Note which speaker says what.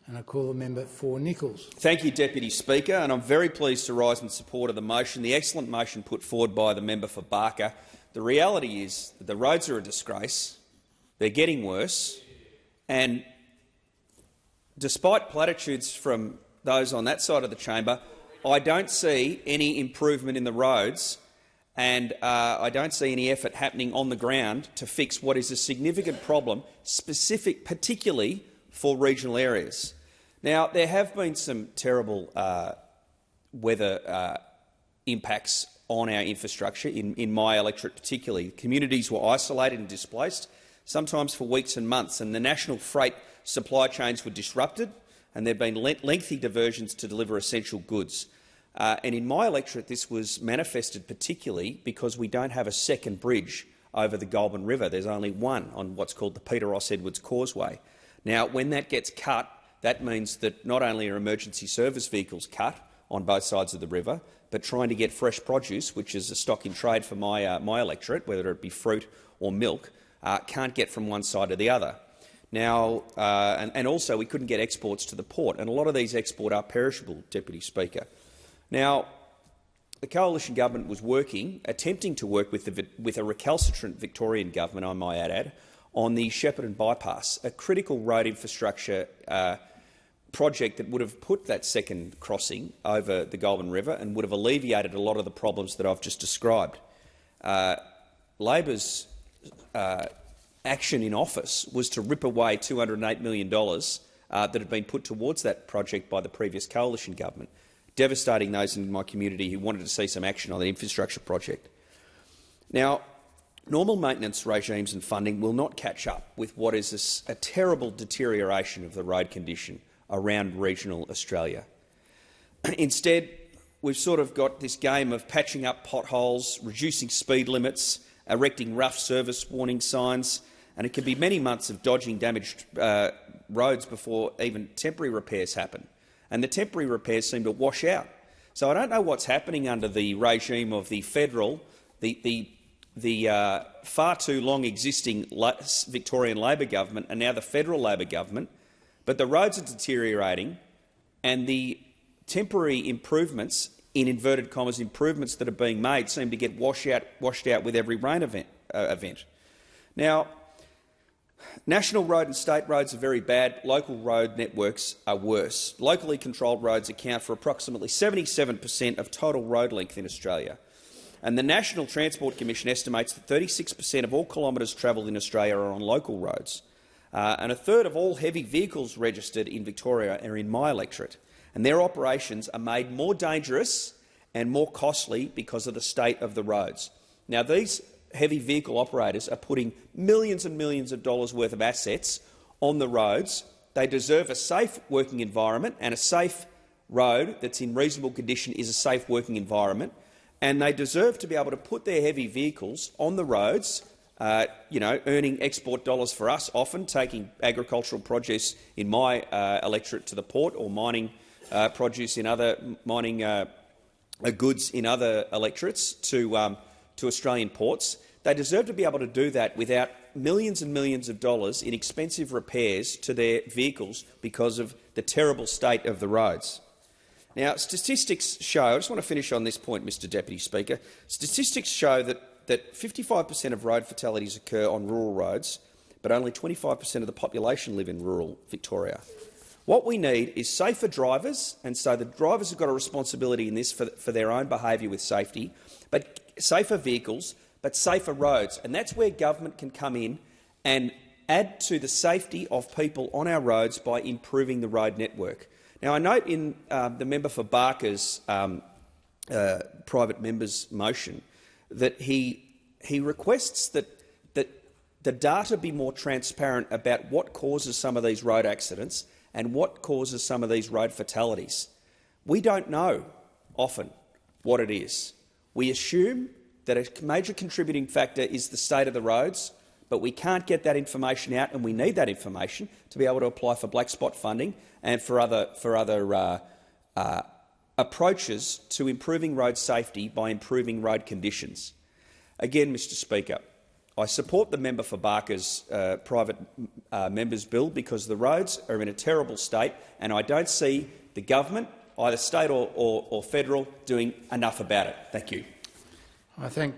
Speaker 1: And I call the member for Nichols.
Speaker 2: Thank you, Deputy Speaker, and I'm very pleased to rise in support of the motion, the excellent motion put forward by the member for Barker. The reality is that the roads are a disgrace, they're getting worse, and despite platitudes from those on that side of the chamber, I don't see any improvement in the roads, and I don't see any effort happening on the ground to fix what is a significant problem, particularly for regional areas. Now, there have been some terrible weather impacts on our infrastructure, in my electorate particularly. Communities were isolated and displaced, sometimes for weeks and months, and the national freight supply chains were disrupted, and there have been lengthy diversions to deliver essential goods. And in my electorate, this was manifested particularly because we don't have a second bridge over the Goulburn River. There's only one on what's called the Peter Ross Edwards Causeway. Now, when that gets cut, that means that not only are emergency service vehicles cut on both sides of the river, but trying to get fresh produce, which is a stock in trade for my electorate, whether it be fruit or milk, can't get from one side to the other. Now, and also we couldn't get exports to the port, and a lot of these exports are perishable, Deputy Speaker. Now, the coalition government was attempting to work with a recalcitrant Victorian government, I might add, on the Shepparton Bypass, a critical road infrastructure project that would have put that second crossing over the Goulburn River and would have alleviated a lot of the problems that I've just described. Labor's action in office was to rip away $208 million that had been put towards that project by the previous coalition government, devastating those in my community who wanted to see some action on the infrastructure project. Now, normal maintenance regimes and funding will not catch up with what is a terrible deterioration of the road condition around regional Australia. Instead, we've sort of got this game of patching up potholes, reducing speed limits, erecting rough service warning signs, and it can be many months of dodging damaged roads before even temporary repairs happen. And the temporary repairs seem to wash out. So I don't know what's happening under the regime of the federal, the far too long existing Victorian Labor government and now the federal Labor government, but the roads are deteriorating and the temporary improvements, in inverted commas, improvements that are being made seem to get washed out with every rain event. Now, national road and state roads are very bad. Local road networks are worse. Locally controlled roads account for approximately 77% of total road length in Australia. And the National Transport Commission estimates that 36% of all kilometres travelled in Australia are on local roads. And a third of all heavy vehicles registered in Victoria are in my electorate. And their operations are made more dangerous and more costly because of the state of the roads. Now, these heavy vehicle operators are putting millions and millions of dollars worth of assets on the roads. They deserve a safe working environment, and a safe road that's in reasonable condition is a safe working environment. And they deserve to be able to put their heavy vehicles on the roads, earning export dollars for us, often taking agricultural produce in my electorate to the port, or mining produce in other mining goods in other electorates to Australian ports. They deserve to be able to do that without millions and millions of dollars in expensive repairs to their vehicles because of the terrible state of the roads. Now, statistics show— I just want to finish on this point, Mr Deputy Speaker. Statistics show that 55% of road fatalities occur on rural roads, but only 25% of the population live in rural Victoria. What we need is safer drivers, and so the drivers have got a responsibility in this for their own behaviour with safety, but safer vehicles, but safer roads. And that's where government can come in and add to the safety of people on our roads by improving the road network. Now, I note in the member for Barker's private member's motion that he requests that the data be more transparent about what causes some of these road accidents and what causes some of these road fatalities. We don't know often what it is. We assume that a major contributing factor is the state of the roads, but we can't get that information out, and we need that information to be able to apply for black spot funding and for other approaches to improving road safety by improving road conditions. Again, Mr Speaker, I support the member for Barker's private member's bill because the roads are in a terrible state, and I don't see the government, either state or federal, doing enough about it. Thank you.
Speaker 1: I thank